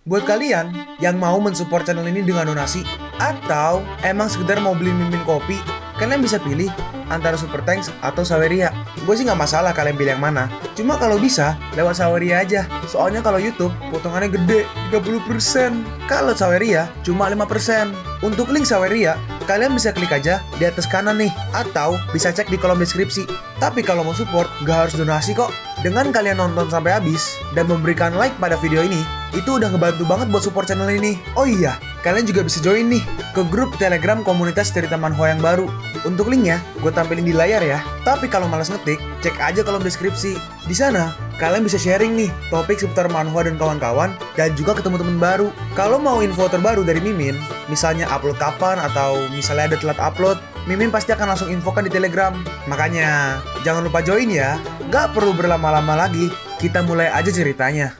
Buat kalian yang mau mensupport channel ini dengan donasi atau emang sekedar mau beli mimin kopi, kalian bisa pilih antara Super Thanks atau Saweria. Gue sih nggak masalah kalian pilih yang mana. Cuma kalau bisa lewat Saweria aja. Soalnya kalau YouTube potongannya gede 30%. Kalau Saweria cuma 5%. Untuk link Saweria kalian bisa klik aja di atas kanan nih, atau bisa cek di kolom deskripsi. Tapi kalau mau support gak harus donasi kok. Dengan kalian nonton sampai habis dan memberikan like pada video ini, itu udah ngebantu banget buat support channel ini. Oh iya, kalian juga bisa join nih ke grup Telegram komunitas cerita manhwa yang baru. Untuk linknya gue tampilin di layar ya. Tapi kalau malas ngetik, cek aja kolom deskripsi. Di sana kalian bisa sharing nih topik seputar manhwa dan kawan-kawan, dan juga ketemu teman baru. Kalau mau info terbaru dari Mimin, misalnya upload kapan atau misalnya ada telat upload, Mimin pasti akan langsung infokan di Telegram. Makanya jangan lupa join ya. Gak perlu berlama-lama lagi, kita mulai aja ceritanya.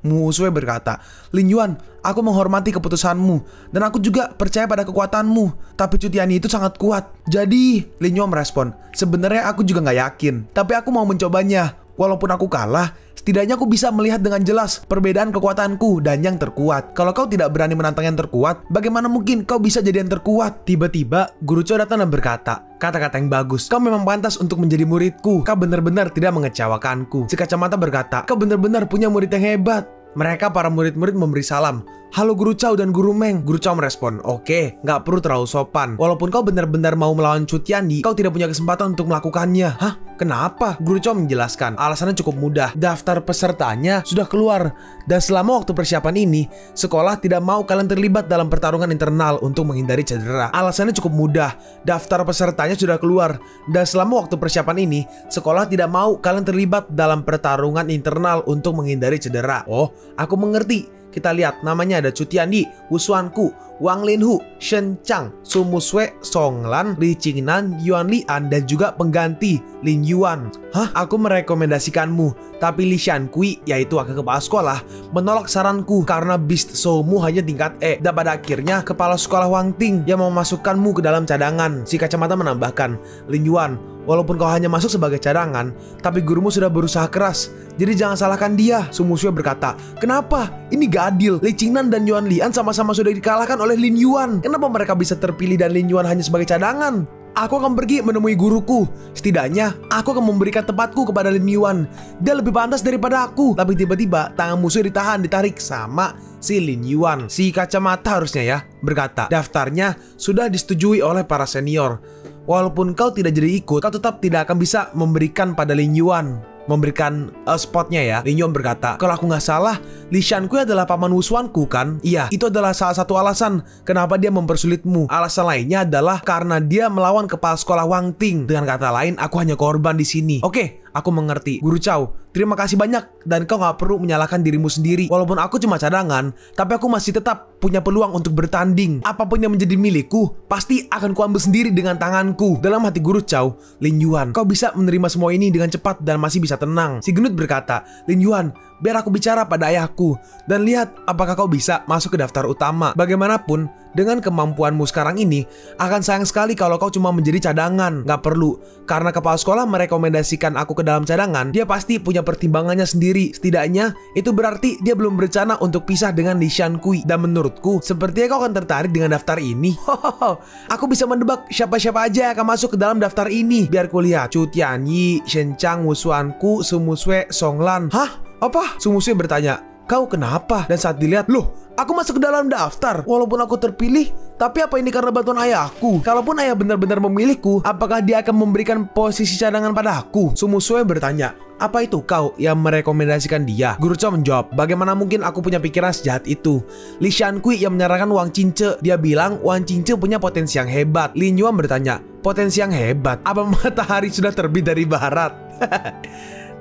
Mu Sue berkata, "Lin Yuan, aku menghormati keputusanmu dan aku juga percaya pada kekuatanmu. Tapi Cutiani itu sangat kuat." Jadi Lin Yuan merespon, "Sebenarnya aku juga nggak yakin, tapi aku mau mencobanya. Walaupun aku kalah, setidaknya aku bisa melihat dengan jelas perbedaan kekuatanku dan yang terkuat. Kalau kau tidak berani menantang yang terkuat, bagaimana mungkin kau bisa jadi yang terkuat?" Tiba-tiba Guru Chou datang dan berkata, "Kata-kata yang bagus. Kau memang pantas untuk menjadi muridku. Kau benar-benar tidak mengecewakanku." Si kacamata berkata, "Kau benar-benar punya murid yang hebat." Mereka para murid-murid memberi salam. "Halo Guru Chou dan Guru Meng." Guru Chou merespon, "Oke, nggak perlu terlalu sopan. Walaupun kau benar-benar mau melawan Cutiani, kau tidak punya kesempatan untuk melakukannya." "Hah? Kenapa?" Guru Chou menjelaskan. Alasannya cukup mudah. Daftar pesertanya sudah keluar. Dan selama waktu persiapan ini, sekolah tidak mau kalian terlibat dalam pertarungan internal untuk menghindari cedera. Alasannya cukup mudah. Daftar pesertanya sudah keluar. Dan selama waktu persiapan ini, sekolah tidak mau kalian terlibat dalam pertarungan internal untuk menghindari cedera. Oh, aku mengerti. Kita lihat, namanya ada Cutiani, Wu Xuanku, Wang Linhu, Shen Chang, Su Musue, Song Lan, Li Qingnan, Yuan Lian, dan juga pengganti Lin Yuan. "Hah? Aku merekomendasikanmu, tapi Li Xiankui, yaitu wakil kepala sekolah, menolak saranku karena Beast Showmu hanya tingkat E. Dan pada akhirnya kepala sekolah Wang Ting yang memasukkanmu ke dalam cadangan." Si kacamata menambahkan, "Lin Yuan, walaupun kau hanya masuk sebagai cadangan, tapi gurumu sudah berusaha keras. Jadi jangan salahkan dia." Su Musue berkata, "Kenapa? Ini gak adil. Li Qingnan dan Yuan Lian sama-sama sudah dikalahkan oleh Lin Yuan. Kenapa mereka bisa terpilih dan Lin Yuan hanya sebagai cadangan? Aku akan pergi menemui guruku. Setidaknya aku akan memberikan tempatku kepada Lin Yuan. Dia lebih pantas daripada aku." Tapi tiba-tiba tangan musuh ditarik sama si Lin Yuan. Si kacamata harusnya ya berkata, "Daftarnya sudah disetujui oleh para senior. Walaupun kau tidak jadi ikut, kau tetap tidak akan bisa memberikan pada Lin Yuan, memberikan spotnya ya." Lin Yuan berkata, "Kalau aku nggak salah, Li Xiankui adalah paman Wusuanku kan?" "Iya, itu adalah salah satu alasan kenapa dia mempersulitmu. Alasan lainnya adalah karena dia melawan kepala sekolah Wang Ting. Dengan kata lain, aku hanya korban di sini." "Oke, aku mengerti. Guru Chou, terima kasih banyak. Dan kau gak perlu menyalahkan dirimu sendiri. Walaupun aku cuma cadangan, tapi aku masih tetap punya peluang untuk bertanding. Apapun yang menjadi milikku, pasti akan kuambil sendiri dengan tanganku." Dalam hati Guru Chou, "Lin Yuan, kau bisa menerima semua ini dengan cepat dan masih bisa tenang." Si gendut berkata, "Lin Yuan, biar aku bicara pada ayahku dan lihat apakah kau bisa masuk ke daftar utama. Bagaimanapun, dengan kemampuanmu sekarang ini, akan sayang sekali kalau kau cuma menjadi cadangan." "Gak perlu, karena kepala sekolah merekomendasikan aku ke dalam cadangan. Dia pasti punya pertimbangannya sendiri. Setidaknya, itu berarti dia belum berencana untuk pisah dengan Li Xiankui. Dan menurutku, sepertinya kau akan tertarik dengan daftar ini." "Hohoho, aku bisa mendebak siapa-siapa aja yang akan masuk ke dalam daftar ini. Biar kulihat. Cutiani, Shen Chang, Wu Xuanku, Su Musue, Song Lan." "Hah? Apa?" Su Musue bertanya, "Kau kenapa?" Dan saat dilihat, "Loh, aku masuk ke dalam daftar. Walaupun aku terpilih, tapi apa ini karena bantuan ayahku? Kalaupun ayah benar-benar memilihku, apakah dia akan memberikan posisi cadangan pada aku?" Su Musue bertanya, "Apa itu kau yang merekomendasikan dia?" Guru Chou menjawab, "Bagaimana mungkin aku punya pikiran sejahat itu? Li Xiankui yang menyarankan Wang Qingce. Dia bilang Wang Qingce punya potensi yang hebat." Lin Yuan bertanya, "Potensi yang hebat? Apa matahari sudah terbit dari barat?"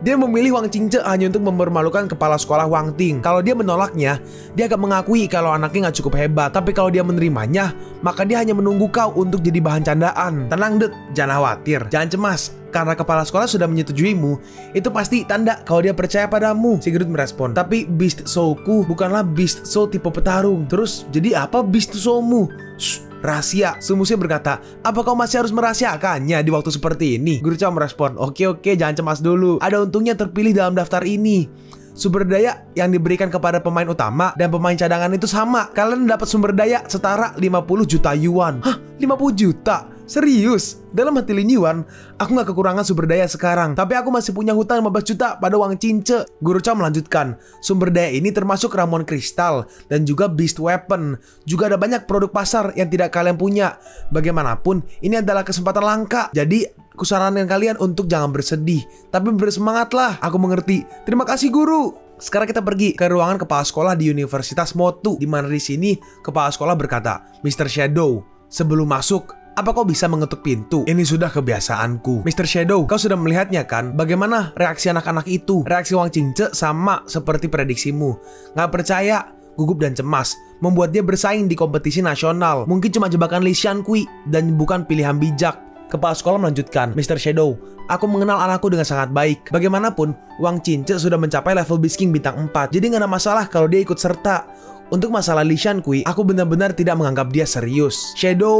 Dia memilih Wang Qingce hanya untuk mempermalukan kepala sekolah Wang Ting. Kalau dia menolaknya, dia akan mengakui kalau anaknya nggak cukup hebat. Tapi kalau dia menerimanya, maka dia hanya menunggu kau untuk jadi bahan candaan. "Tenang, Det, jangan khawatir, jangan cemas. Karena kepala sekolah sudah menyetujuimu, itu pasti tanda kalau dia percaya padamu." Si gendut merespon, "Tapi Beast Showku bukanlah Beast Show tipe petarung. Terus, jadi apa Beast Showmu?" "Shh, rahasia." Su Musue berkata, "Apa kau masih harus merahasiakannya di waktu seperti ini?" Guru Chou merespon, oke, jangan cemas dulu. Ada untungnya terpilih dalam daftar ini." sumber daya yang diberikan kepada pemain utama dan pemain cadangan itu sama. Kalian dapat sumber daya setara 50 juta yuan. Hah? 50 juta? Serius? Dalam hati Lin Yuan, aku gak kekurangan sumber daya sekarang, tapi aku masih punya hutang 15 juta pada Wang Cince. Guru Chow melanjutkan, sumber daya ini termasuk ramuan kristal dan juga beast weapon. Juga ada banyak produk pasar yang tidak kalian punya. Bagaimanapun, ini adalah kesempatan langka. Jadi, aku sarankan kalian untuk jangan bersedih, tapi bersemangatlah. Aku mengerti. Terima kasih guru. Sekarang kita pergi ke ruangan kepala sekolah di Universitas Motu, di mana di sini kepala sekolah berkata, Mr. Shadow, sebelum masuk, apa kau bisa mengetuk pintu? Ini sudah kebiasaanku. Mr. Shadow, kau sudah melihatnya kan? Bagaimana reaksi anak-anak itu? Reaksi Wang Cince sama seperti prediksimu. Gak percaya, gugup dan cemas, membuat dia bersaing di kompetisi nasional. Mungkin cuma jebakan Li Xiankui dan bukan pilihan bijak. Kepala sekolah melanjutkan, Mr. Shadow, aku mengenal anakku dengan sangat baik. Bagaimanapun, Wang Cince sudah mencapai level Beast King bintang 4. Jadi gak ada masalah kalau dia ikut serta. Untuk masalah Li Xiankui, aku benar-benar tidak menganggap dia serius. Shadow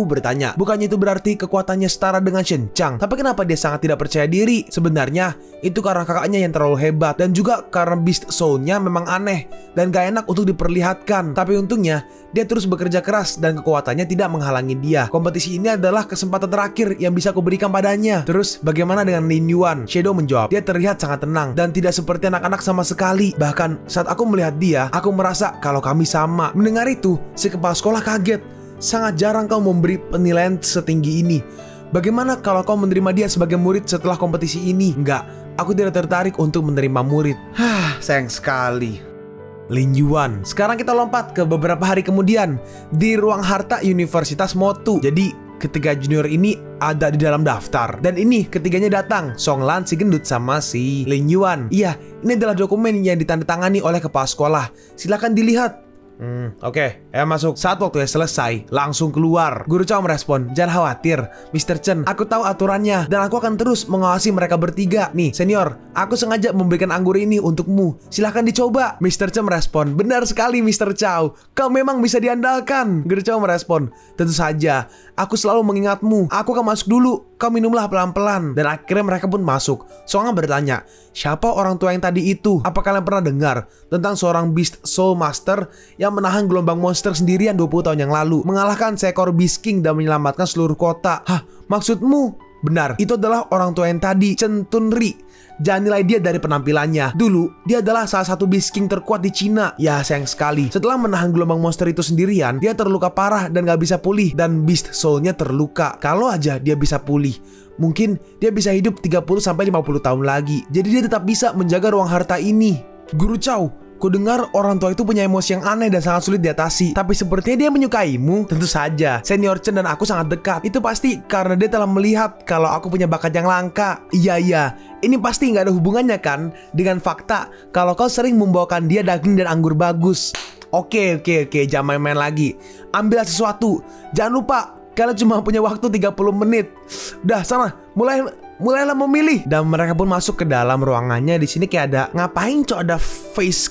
bertanya, bukannya itu berarti kekuatannya setara dengan Shen Chang? Tapi kenapa dia sangat tidak percaya diri? Sebenarnya, itu karena kakaknya yang terlalu hebat. Dan juga karena Beast Soul-nya memang aneh dan gak enak untuk diperlihatkan. Tapi untungnya, dia terus bekerja keras dan kekuatannya tidak menghalangi dia. Kompetisi ini adalah kesempatan terakhir yang bisa aku berikan padanya. Terus, bagaimana dengan Lin Yuan? Shadow menjawab, dia terlihat sangat tenang dan tidak seperti anak-anak sama sekali. Bahkan, saat aku melihat dia, aku merasa kalau kami sama. Mendengar itu, si kepala sekolah kaget. Sangat jarang kau memberi penilaian setinggi ini. Bagaimana kalau kau menerima dia sebagai murid setelah kompetisi ini? Enggak, aku tidak tertarik untuk menerima murid. Sayang sekali. Lin Yuan. Sekarang kita lompat ke beberapa hari kemudian di ruang harta Universitas Motu. Jadi ketiga junior ini ada di dalam daftar. Dan ini ketiganya datang, Song Lan, si gendut, sama si Lin Yuan. Iya, ini adalah dokumen yang ditandatangani oleh kepala sekolah. Silakan dilihat. Oke, masuk. Saat waktunya selesai, langsung keluar. Guru Chow merespon, jangan khawatir, Mr. Chen, aku tahu aturannya dan aku akan terus mengawasi mereka bertiga. Nih, senior, aku sengaja memberikan anggur ini untukmu. Silahkan dicoba. Mr. Chen merespon, benar sekali Mr. Chow, kau memang bisa diandalkan. Guru Chow merespon, tentu saja, aku selalu mengingatmu. Aku akan masuk dulu, kau minumlah pelan-pelan. Dan akhirnya mereka pun masuk. Song Lan bertanya, siapa orang tua yang tadi itu? Apa kalian pernah dengar tentang seorang Beast Soul Master yang menahan gelombang monster sendirian 20 tahun yang lalu, mengalahkan seekor Beast King dan menyelamatkan seluruh kota? Hah, maksudmu? Benar, itu adalah orang tua yang tadi, Chen Tunri. Jangan nilai dia dari penampilannya. Dulu, dia adalah salah satu Beast King terkuat di Cina. Ya, sayang sekali, setelah menahan gelombang monster itu sendirian, dia terluka parah dan gak bisa pulih. Dan Beast Soul-nya terluka. Kalau aja dia bisa pulih, mungkin dia bisa hidup 30-50 tahun lagi. Jadi dia tetap bisa menjaga ruang harta ini. Guru Chow, ku dengar orang tua itu punya emosi yang aneh dan sangat sulit diatasi. Tapi sepertinya dia menyukaimu. Tentu saja, Senior Chen dan aku sangat dekat. Itu pasti karena dia telah melihat kalau aku punya bakat yang langka. Iya, ini pasti nggak ada hubungannya kan dengan fakta kalau kau sering membawakan dia daging dan anggur bagus. Oke, jangan main-main lagi. Ambillah sesuatu. Jangan lupa, kalian cuma punya waktu 30 menit. Udah, sana, mulailah memilih. Dan mereka pun masuk ke dalam ruangannya. Di sini kayak ada, ngapain cok, ada face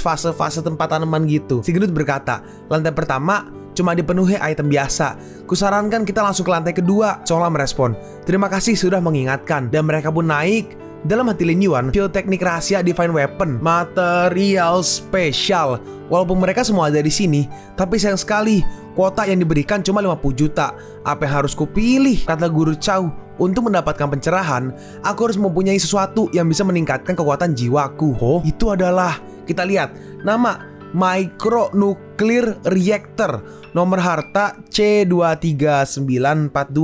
fase tempat tanaman gitu. Si gendut berkata, lantai pertama cuma dipenuhi item biasa. Kusarankan kita langsung ke lantai kedua. Song Lan merespon, terima kasih sudah mengingatkan. Dan mereka pun naik. Dalam hati Lin Yuan, feel teknik rahasia Divine Weapon, material spesial. Walaupun mereka semua ada di sini, tapi sayang sekali kuota yang diberikan cuma 50 juta. Apa yang harus kupilih? Kata Guru Chow, untuk mendapatkan pencerahan, aku harus mempunyai sesuatu yang bisa meningkatkan kekuatan jiwaku. Oh, itu adalah, kita lihat, nama Micro Nuclear Reactor, nomor harta C23942,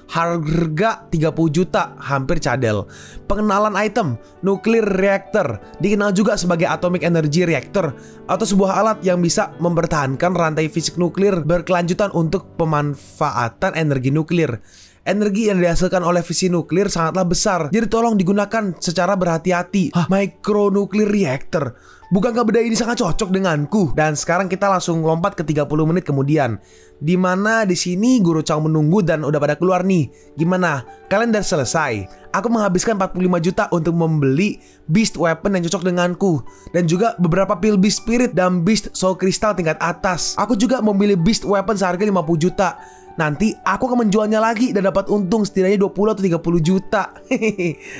harga 30 juta, hampir cadel. Pengenalan item, Nuclear Reactor, dikenal juga sebagai Atomic Energy Reactor, atau sebuah alat yang bisa mempertahankan rantai fisik nuklir berkelanjutan untuk pemanfaatan energi nuklir. Energi yang dihasilkan oleh fisi nuklir sangatlah besar, jadi tolong digunakan secara berhati-hati. Micro Nuclear Reactor, bukankah benda ini sangat cocok denganku? Dan sekarang kita langsung lompat ke 30 menit kemudian, dimana di sini Guru Chang menunggu dan udah pada keluar nih. Gimana? Kalian udah selesai? Aku menghabiskan 45 juta untuk membeli Beast Weapon yang cocok denganku, dan juga beberapa pil Beast Spirit dan Beast Soul Crystal tingkat atas. Aku juga memilih Beast Weapon seharga 50 juta. Nanti aku akan menjualnya lagi dan dapat untung setidaknya 20 atau 30 juta.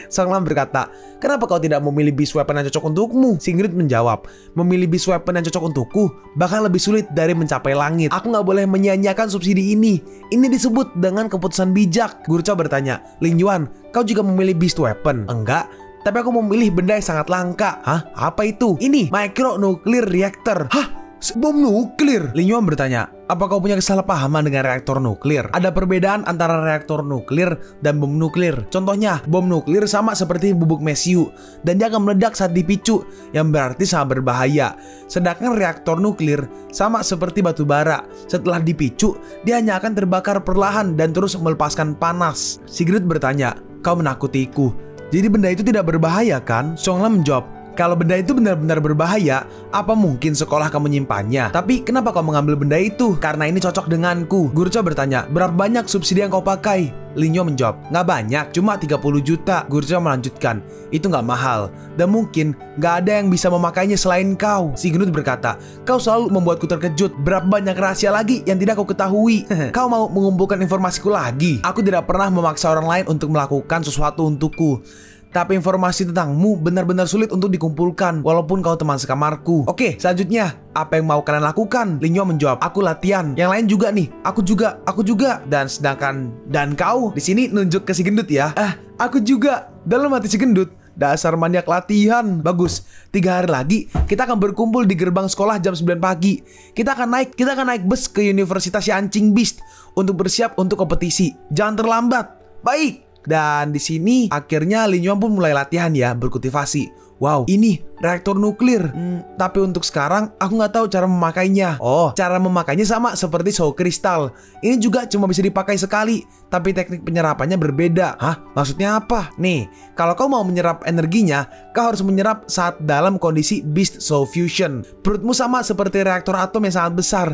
Sang Lam berkata, kenapa kau tidak memilih Beast Weapon yang cocok untukmu? Sigrid menjawab, memilih Beast Weapon yang cocok untukku bahkan lebih sulit dari mencapai langit. Aku nggak boleh menyia-nyiakan subsidi ini. Ini disebut dengan keputusan bijak. Guru Chao bertanya, Lin Yuan, kau juga memilih Beast Weapon? Enggak, tapi aku memilih benda yang sangat langka. Hah? Apa itu? Ini Micro Nuclear Reactor. Hah? Bom nuklir? Lin Yuan bertanya, apa kau punya kesalahpahaman dengan reaktor nuklir? Ada perbedaan antara reaktor nuklir dan bom nuklir. Contohnya, bom nuklir sama seperti bubuk mesiu dan dia akan meledak saat dipicu, yang berarti sangat berbahaya. Sedangkan reaktor nuklir sama seperti batu bara. Setelah dipicu, dia hanya akan terbakar perlahan dan terus melepaskan panas. Sigrid bertanya, kau menakutiku. Jadi benda itu tidak berbahaya kan? Song Lam menjawab, kalau benda itu benar-benar berbahaya, apa mungkin sekolah kamu menyimpannya? Tapi kenapa kau mengambil benda itu? Karena ini cocok denganku. Guru Chao bertanya, berapa banyak subsidi yang kau pakai? Lin Yuan menjawab, nggak banyak, cuma 30 juta. Guru Chao melanjutkan, itu nggak mahal. Dan mungkin nggak ada yang bisa memakainya selain kau. Sigrid berkata, kau selalu membuatku terkejut. Berapa banyak rahasia lagi yang tidak kau ketahui? Kau mau mengumpulkan informasiku lagi? Aku tidak pernah memaksa orang lain untuk melakukan sesuatu untukku. Tapi informasi tentangmu benar-benar sulit untuk dikumpulkan walaupun kau teman sekamarku. Oke, selanjutnya, apa yang mau kalian lakukan? Lin Yuan menjawab, aku latihan. Yang lain juga nih, aku juga. Dan kau di sini nunjuk ke si gendut ya. Aku juga. Dalam hati si gendut, dasar maniak latihan. Bagus, 3 hari lagi kita akan berkumpul di gerbang sekolah jam 9 pagi. Kita akan naik bus ke Universitas Yanqing Beast untuk bersiap untuk kompetisi. Jangan terlambat. Baik. Dan di sini akhirnya Lin Yuan pun mulai latihan ya, berkultivasi. Wow, ini reaktor nuklir. Tapi untuk sekarang aku nggak tahu cara memakainya. Oh, cara memakainya sama seperti Soul Crystal. Ini juga cuma bisa dipakai sekali, tapi teknik penyerapannya berbeda. Hah? Maksudnya apa? Nih, kalau kau mau menyerap energinya, kau harus menyerap saat dalam kondisi Beast Soul Fusion. Perutmu sama seperti reaktor atom yang sangat besar.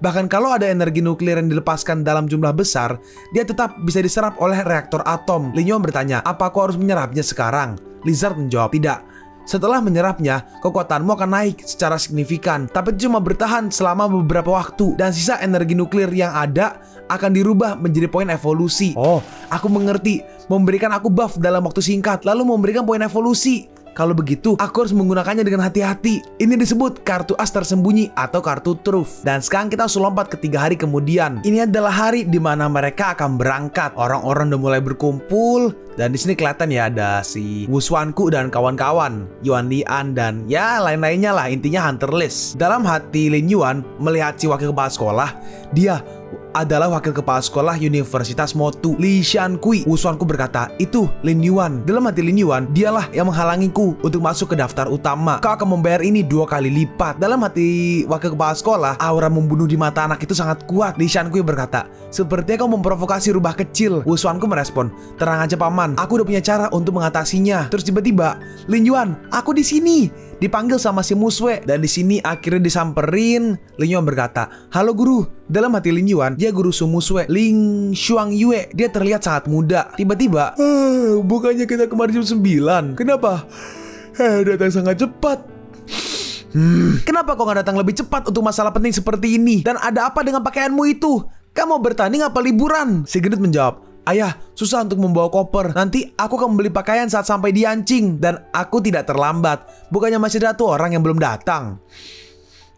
Bahkan kalau ada energi nuklir yang dilepaskan dalam jumlah besar, dia tetap bisa diserap oleh reaktor atom. Lin Yuan bertanya, apa aku harus menyerapnya sekarang? Lizard menjawab, tidak. Setelah menyerapnya, kekuatanmu akan naik secara signifikan, tapi cuma bertahan selama beberapa waktu, dan sisa energi nuklir yang ada akan dirubah menjadi poin evolusi. Oh, aku mengerti. Memberikan aku buff dalam waktu singkat, lalu memberikan poin evolusi. Kalau begitu, aku harus menggunakannya dengan hati-hati. Ini disebut kartu as tersembunyi atau kartu truth. Dan sekarang kita harus lompat ke 3 hari kemudian. Ini adalah hari di mana mereka akan berangkat. Orang-orang udah mulai berkumpul. Dan di sini kelihatan ya ada si Wu Xuanku dan kawan-kawan, Yuan Lian dan ya lain-lainnya lah, intinya hunter list. Dalam hati Lin Yuan melihat si wakil kepala sekolah, dia adalah wakil kepala sekolah Universitas Motu, Li Xiankui. Wu Xuanku berkata, itu Lin Yuan. Dalam hati Lin Yuan, dialah yang menghalangiku untuk masuk ke daftar utama. Kau akan membayar ini 2 kali lipat. Dalam hati wakil kepala sekolah, aura membunuh di mata anak itu sangat kuat. Li Xiankui berkata, sepertinya kau memprovokasi rubah kecil. Wu Xuanku merespon, tenang aja paman, aku udah punya cara untuk mengatasinya. Terus tiba-tiba, Lin Yuan, aku di sini. Dipanggil sama si Muswe, dan di sini akhirnya disamperin. Lin Yuan berkata, halo guru. Dalam hati Lin Yuan, dia guru Su Muswe, Ling Shuang Yue. Dia terlihat sangat muda. Tiba-tiba, bukannya kita kemarin jam 9? Kenapa? Datang sangat cepat. Kenapa kau nggak datang lebih cepat untuk masalah penting seperti ini? Dan ada apa dengan pakaianmu itu? Kamu mau bertanding apa liburan? Si gendut menjawab, ayah, susah untuk membawa koper. Nanti aku akan membeli pakaian saat sampai di Yanqing. Dan aku tidak terlambat. Bukannya masih ada tuh orang yang belum datang.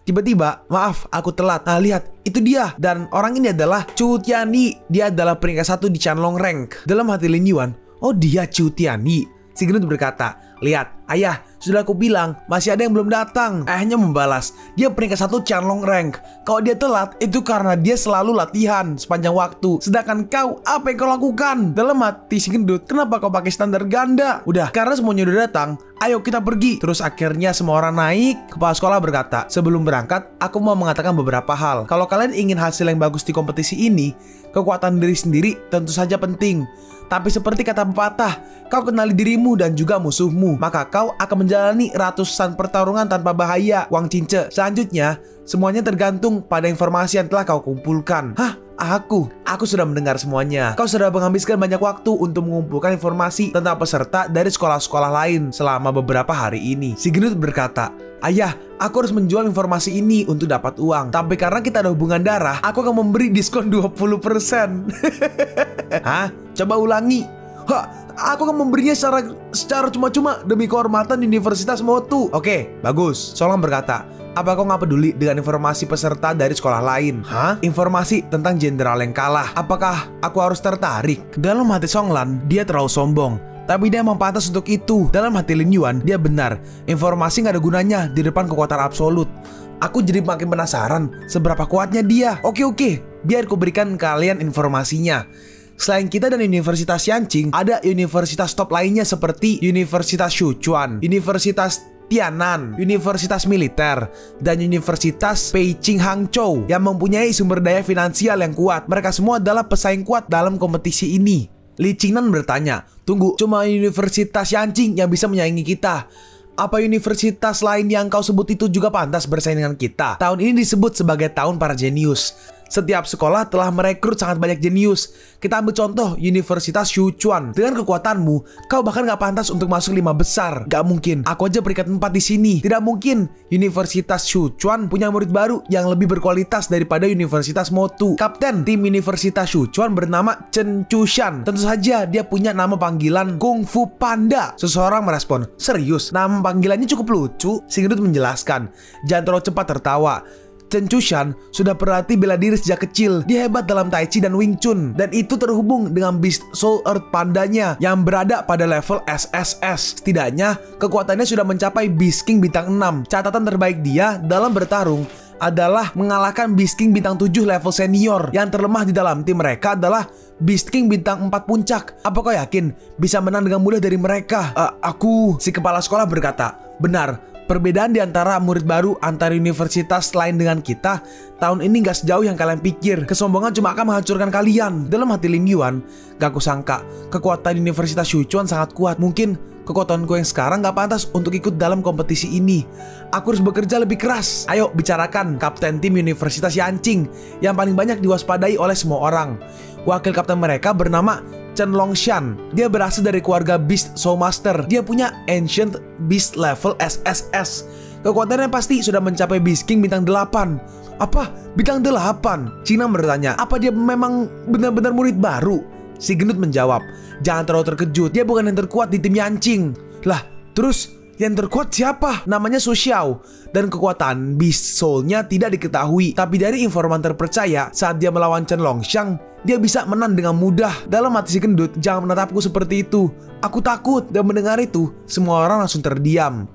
Tiba-tiba, maaf, aku telat. Nah, lihat, itu dia. Dan orang ini adalah Chu Tianyi. Dia adalah peringkat 1 di Chanlong Rank. Dalam hati Lin Yuan, oh dia Chu Tianyi. Si gendut berkata, lihat, ayah, sudah aku bilang, masih ada yang belum datang. Ayahnya membalas, dia peringkat 1 Chanlong Rank. Kalau dia telat, itu karena dia selalu latihan sepanjang waktu. Sedangkan kau, apa yang kau lakukan? Dalam hati si gendut, kenapa kau pakai standar ganda? Udah, karena semuanya udah datang, ayo kita pergi. Terus akhirnya semua orang naik. Kepala sekolah berkata, sebelum berangkat, aku mau mengatakan beberapa hal. Kalau kalian ingin hasil yang bagus di kompetisi ini, kekuatan diri sendiri tentu saja penting. Tapi seperti kata pepatah, kau kenali dirimu dan juga musuhmu. menangkapmu, maka kau akan menjalani ratusan pertarungan tanpa bahaya, Wang Cince. Selanjutnya, semuanya tergantung pada informasi yang telah kau kumpulkan. Hah? Aku sudah mendengar semuanya. Kau sudah menghabiskan banyak waktu untuk mengumpulkan informasi tentang peserta dari sekolah-sekolah lain selama beberapa hari ini. Si gendut berkata, "Ayah, aku harus menjual informasi ini untuk dapat uang. Tapi karena kita ada hubungan darah, aku akan memberi diskon 20%. Hah? Coba ulangi. Hah? Aku akan memberinya secara cuma-cuma demi kehormatan Universitas Motu. Oke, bagus." Songlan berkata, "Apa kau nggak peduli dengan informasi peserta dari sekolah lain? Hah? Informasi tentang jenderal yang kalah. Apakah aku harus tertarik?" Dalam hati Songlan, dia terlalu sombong. Tapi dia memang pantas untuk itu. Dalam hati Lin Yuan, dia benar. Informasi nggak ada gunanya di depan kekuatan absolut. Aku jadi makin penasaran seberapa kuatnya dia. Oke, biar ku berikan kalian informasinya. Selain kita dan Universitas Yanqing, ada universitas top lainnya seperti Universitas Sichuan, Universitas Tianan, Universitas Militer, dan Universitas Peicing Hangzhou yang mempunyai sumber daya finansial yang kuat. Mereka semua adalah pesaing kuat dalam kompetisi ini. Li Qingnan bertanya, "Tunggu, cuma Universitas Yanqing yang bisa menyaingi kita? Apa universitas lain yang kau sebut itu juga pantas bersaing dengan kita? Tahun ini disebut sebagai tahun para jenius. Setiap sekolah telah merekrut sangat banyak jenius. Kita ambil contoh Universitas Sichuan. Dengan kekuatanmu, kau bahkan gak pantas untuk masuk 5 besar. Gak mungkin. Aku aja peringkat 4 di sini. Tidak mungkin. Universitas Sichuan punya murid baru yang lebih berkualitas daripada Universitas Motu. Kapten tim Universitas Sichuan bernama Chen Chushan. Tentu saja dia punya nama panggilan Kung Fu Panda." Seseorang merespon, "Serius? Nama panggilannya cukup lucu." Si gendut menjelaskan, "Jangan terlalu cepat tertawa. Chen Chushan sudah berlatih bela diri sejak kecil. Dia hebat dalam Tai Chi dan Wing Chun. Dan itu terhubung dengan Beast Soul Earth Pandanya yang berada pada level SSS. Setidaknya, kekuatannya sudah mencapai Beast King bintang 6. Catatan terbaik dia dalam bertarung adalah mengalahkan Beast King bintang 7 level senior. Yang terlemah di dalam tim mereka adalah Beast King bintang 4 puncak. Apa kau yakin bisa menang dengan mudah dari mereka?" Si kepala sekolah berkata, "Benar. Perbedaan di antara murid baru antara universitas lain dengan kita tahun ini gak sejauh yang kalian pikir. Kesombongan cuma akan menghancurkan kalian." Dalam hati Lin Yuan, gak kusangka kekuatan Universitas Sichuan sangat kuat. Mungkin kekuatanku yang sekarang gak pantas untuk ikut dalam kompetisi ini. Aku harus bekerja lebih keras. Ayo bicarakan kapten tim Universitas Yanqing yang paling banyak diwaspadai oleh semua orang. Wakil kapten mereka bernama Chen Longshan. Dia berasal dari keluarga Beast Soul Master. Dia punya Ancient Beast level SSS. Kekuatannya pasti sudah mencapai Beast King bintang 8. Apa? Bintang 8? Cina bertanya, "Apa dia memang benar-benar murid baru?" Si gendut menjawab, "Jangan terlalu terkejut. Dia bukan yang terkuat di tim Yanqing." Lah, terus yang terkuat siapa? Namanya Su Xiao. Dan kekuatan Beast Soul-nya tidak diketahui. Tapi dari informan terpercaya, saat dia melawan Chen Longshan, dia bisa menang dengan mudah. Dalam hati si gendut, "Jangan menatapku seperti itu. Aku takut." Dan mendengar itu, semua orang langsung terdiam.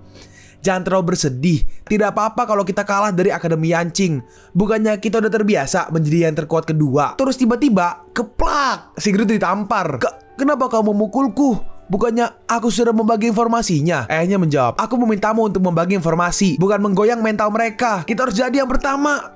"Jangan terlalu bersedih. Tidak apa-apa kalau kita kalah dari Akademi Yanqing. Bukannya kita udah terbiasa menjadi yang terkuat kedua." Terus tiba-tiba, keplak, si gendut ditampar. Kenapa kau memukulku? Bukannya aku sudah membagi informasinya?" Ayahnya menjawab, "Aku memintamu untuk membagi informasi, bukan menggoyang mental mereka. Kita harus jadi yang pertama."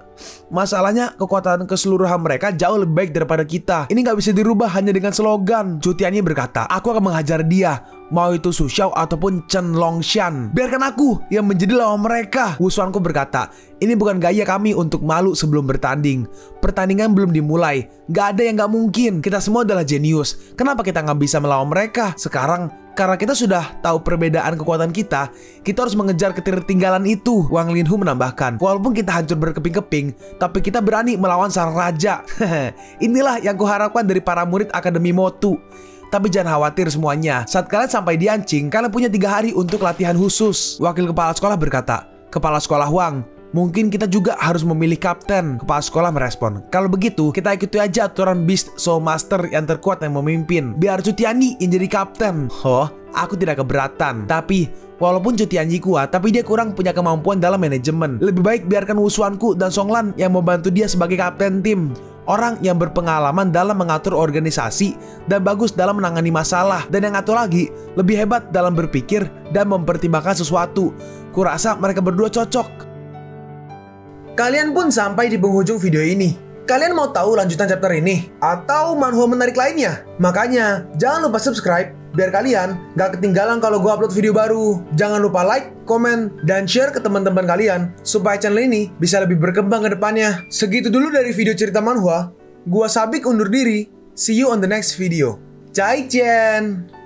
Masalahnya, kekuatan keseluruhan mereka jauh lebih baik daripada kita. Ini gak bisa dirubah hanya dengan slogan. Zhu Tianyi berkata, "Aku akan menghajar dia, mau itu Su Xiao ataupun Chen Longshan. Biarkan aku yang menjadi lawan mereka." Wu Xuanku berkata, "Ini bukan gaya kami untuk malu sebelum bertanding. Pertandingan belum dimulai. Gak ada yang gak mungkin. Kita semua adalah jenius. Kenapa kita gak bisa melawan mereka? Sekarang, karena kita sudah tahu perbedaan kekuatan kita harus mengejar ketertinggalan itu." Wang Linhu menambahkan, "Walaupun kita hancur berkeping-keping, tapi kita berani melawan sang raja." Inilah yang kuharapkan dari para murid Akademi Motu. Tapi jangan khawatir semuanya. Saat kalian sampai di Yanqing, kalian punya 3 hari untuk latihan khusus. Wakil kepala sekolah berkata, "Kepala sekolah Wang, mungkin kita juga harus memilih kapten." Kepala sekolah merespon, "Kalau begitu, kita ikuti aja aturan Beast Soul Master yang terkuat yang memimpin. Biar Zhu Tianyi yang jadi kapten." "Oh, aku tidak keberatan. Tapi walaupun Zhu Tianyi kuat, tapi dia kurang punya kemampuan dalam manajemen. Lebih baik biarkan Wu Xuanku dan Songlan yang membantu dia sebagai kapten tim. Orang yang berpengalaman dalam mengatur organisasi dan bagus dalam menangani masalah. Dan yang satu lagi, lebih hebat dalam berpikir dan mempertimbangkan sesuatu. Kurasa mereka berdua cocok." Kalian pun sampai di penghujung video ini. Kalian mau tahu lanjutan chapter ini? Atau manhwa menarik lainnya? Makanya, jangan lupa subscribe biar kalian gak ketinggalan kalau gue upload video baru. Jangan lupa like, komen, dan share ke teman-teman kalian supaya channel ini bisa lebih berkembang ke depannya. Segitu dulu dari video cerita manhwa. Gua Sabik undur diri. See you on the next video. Zaijian!